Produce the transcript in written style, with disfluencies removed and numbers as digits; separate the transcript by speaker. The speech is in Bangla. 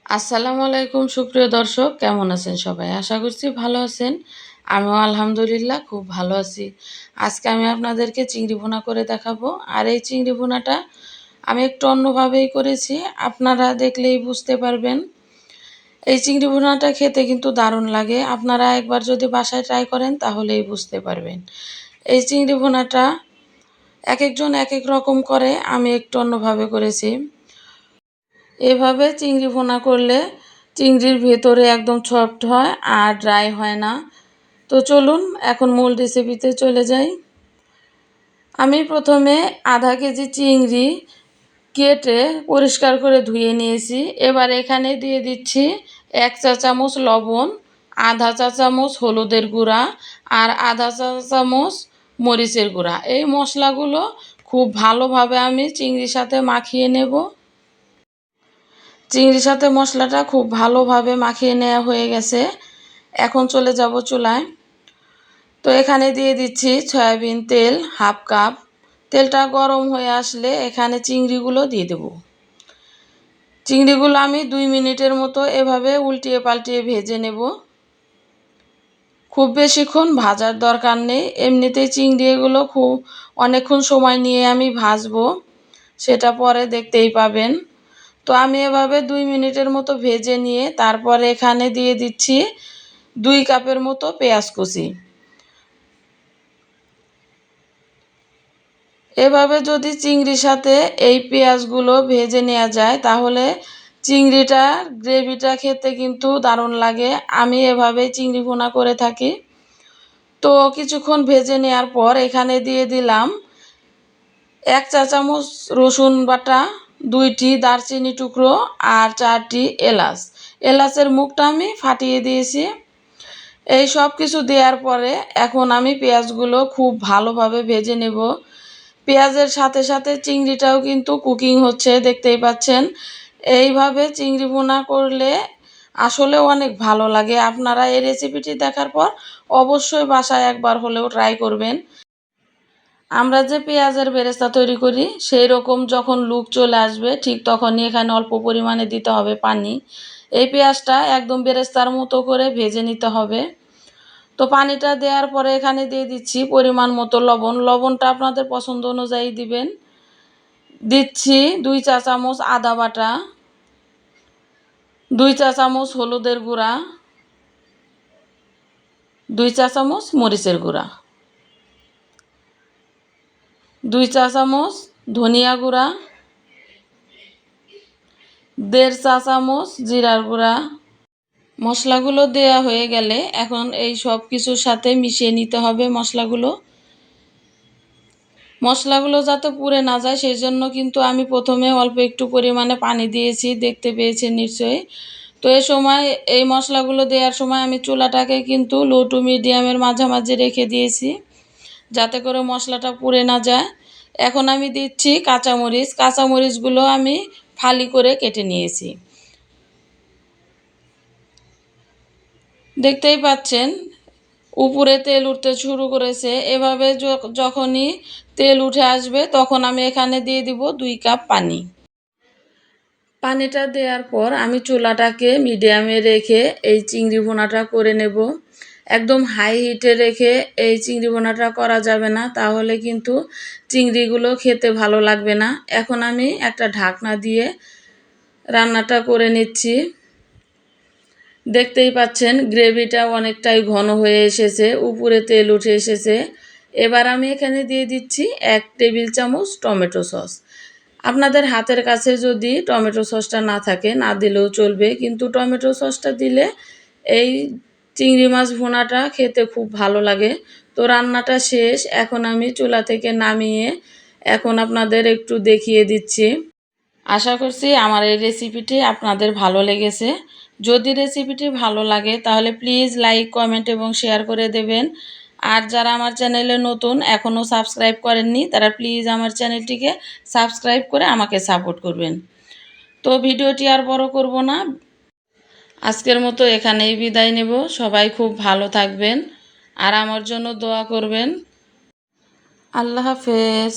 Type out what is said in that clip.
Speaker 1: আসসালামু আলাইকুম সুপ্রিয় দর্শক, কেমন আছেন সবাই? আশা করছি ভালো আছেন। আমিও আলহামদুলিল্লাহ খুব ভালো আছি। আজকে আমি আপনাদেরকে চিংড়ি ভুনা করে দেখাবো। আর এই চিংড়ি ভুনাটা আমি একটু অন্যভাবেই করেছি, আপনারা দেখলেই বুঝতে পারবেন। এই চিংড়ি ভুনাটা খেতে কিন্তু দারুণ লাগে। আপনারা একবার যদি বাসায় ট্রাই করেন তাহলেই বুঝতে পারবেন। এই চিংড়ি ভুনাটা এক একজন এক এক রকম করে, আমি একটু অন্যভাবে করেছি। এভাবে চিংড়ি ভুনা করলে চিংড়ির ভেতরে একদম সফট হয় আর ড্রাই হয় না। তো চলুন এখন মূল রেসিপিতে চলে যাই। আমি প্রথমে আধা কেজি চিংড়ি কেটে পরিষ্কার করে ধুয়ে নিয়েছি। এবার এখানে দিয়ে দিচ্ছি 1 চা চামচ লবণ, আধা চা চামচ হলুদের গুঁড়া আর আধা চা চামচ মরিচের গুঁড়া। এই মশলাগুলো খুব ভালোভাবে আমি চিংড়ির সাথে মাখিয়ে নেব। চিংড়ির সাথে মশলাটা খুব ভালোভাবে মাখিয়ে নেওয়া হয়ে গেছে। এখন চলে যাব চুলায়। তো এখানে দিয়ে দিচ্ছি সয়াবিন তেল হাফ কাপ। তেলটা গরম হয়ে আসলে এখানে চিংড়িগুলো দিয়ে দেব। চিংড়িগুলো আমি 2 মিনিটের মতো এভাবে উল্টিয়ে পাল্টিয়ে ভেজে নেব। খুব বেশিক্ষণ ভাজার দরকার নেই, এমনিতেই চিংড়ি এগুলো অনেকক্ষণ সময় নিয়ে আমি ভাজবো, সেটা পরে দেখতেই পাবেন। তো আমি এভাবে 2 মিনিটের মতো ভেজে নিয়ে তারপরে এখানে দিয়ে দিচ্ছি 2 কাপের মতো পেঁয়াজ কুচি। এভাবে যদি চিংড়ির সাথে এই পেঁয়াজগুলো ভেজে নেওয়া যায় তাহলে চিংড়িটার গ্রেভিটা খেতে কিন্তু দারুণ লাগে। আমি এভাবেই চিংড়ি ভুনা করে থাকি। তো কিছুক্ষণ ভেজে নেওয়ার পর এখানে দিয়ে দিলাম 1 চা চামচ রসুন বাটা, 2টি দারচিনি টুকরো আর 4টি এলাচ। এলাচের মুখটা আমি ফাটিয়ে দিয়েছি। এই সব কিছু দেওয়ার পরে এখন আমি পেঁয়াজগুলো খুব ভালোভাবে ভেজে নেব। পেঁয়াজের সাথে সাথে চিংড়িটাও কিন্তু কুকিং হচ্ছে, দেখতেই পাচ্ছেন। এইভাবে চিংড়ি ভুনা করলে আসলে অনেক ভালো লাগে। আপনারা এই রেসিপিটি দেখার পর অবশ্যই বাসায় একবার হলেও ট্রাই করবেন। আমরা যে পেঁয়াজের বেরেস্তা তৈরি করি সেই রকম যখন লুক চলে আসবে ঠিক তখনই এখানে অল্প পরিমাণে দিতে হবে পানি। এই পেঁয়াজটা একদম বেরেস্তার মতো করে ভেজে নিতে হবে। তো পানিটা দেওয়ার পরে এখানে দিয়ে দিচ্ছি পরিমাণ মতো লবণ। লবণটা আপনাদের পছন্দ অনুযায়ী দিবেন। দিচ্ছি 2 চা চামচ আদা বাটা, 2 চা চামচ হলুদের গুঁড়া, 2 চা চামচ মরিচের গুঁড়া, 2 চা চামচ ধনিয়া গুঁড়া, 1.5 চা চামচ জিরার গুঁড়া। মশলাগুলো দেয়া হয়ে গেলে এখন এই সব কিছুর সাথে মিশিয়ে নিতে হবে মশলাগুলো যাতে পুড়ে না যায় সেই জন্য কিন্তু আমি প্রথমে অল্প একটু পরিমাণে পানি দিয়েছি, দেখতে পেয়েছেন নিশ্চয়ই। তো এই সময় এই মশলাগুলো দেওয়ার সময় আমি চুলাটাকে কিন্তু লো টু মিডিয়ামের মাঝামাঝি রেখে দিয়েছি, যাতে করে মশলাটা পুড়ে না যায়। এখন আমি দিচ্ছি কাঁচামরিচ। কাঁচামরিচগুলো আমি ফালি করে কেটে নিয়েছি, দেখতেই পাচ্ছেন। উপরে তেল উঠতে শুরু করেছে। এভাবে যখনই তেল উঠে আসবে তখন আমি এখানে দিয়ে দিব 2 কাপ পানি। পানিটা দেওয়ার পর আমি চুলাটাকে মিডিয়ামে রেখে এই চিংড়ি ভুনাটা করে নেব। একদম হাই হিটে রেখে এই চিংড়ি ভুনাটা করা যাবে না, তাহলে কিন্তু চিংড়িগুলো খেতে ভালো লাগবে না। এখন আমি একটা ঢাকনা দিয়ে রান্নাটা করে নিচ্ছি। দেখতেই পাচ্ছেন গ্রেভিটা অনেকটাই ঘন হয়ে এসেছে, উপরে তেল উঠে এসেছে। এবার আমি এখানে দিয়ে দিচ্ছি 1 টেবিল চামচ টমেটো সস। আপনাদের হাতের কাছে যদি টমেটো সসটা না থাকে না দিলেও চলবে, কিন্তু টমেটো সসটা দিলে এই চিংড়ি মাছ ভুনাটা খেতে খুব ভালো লাগে। তো রান্নাটা শেষ, এখন আমি চুলা থেকে নামিয়ে এখন আপনাদের একটু দেখিয়ে দিচ্ছি। আশা করছি আমার এই রেসিপিটি আপনাদের ভালো লেগেছে। যদি রেসিপিটি ভালো লাগে তাহলে প্লিজ লাইক, কমেন্ট এবং শেয়ার করে দেবেন। আর যারা আমার চ্যানেলে নতুন এখনও সাবস্ক্রাইব করেননি তারা প্লিজ আমার চ্যানেলটিকে সাবস্ক্রাইব করে আমাকে সাপোর্ট করবেন। তো ভিডিওটি আর বড় করব না, আজকের মতো এখানেই বিদায় নেব। সবাই খুব ভালো থাকবেন আর আমার জন্য দোয়া করবেন। আল্লাহ হাফেজ।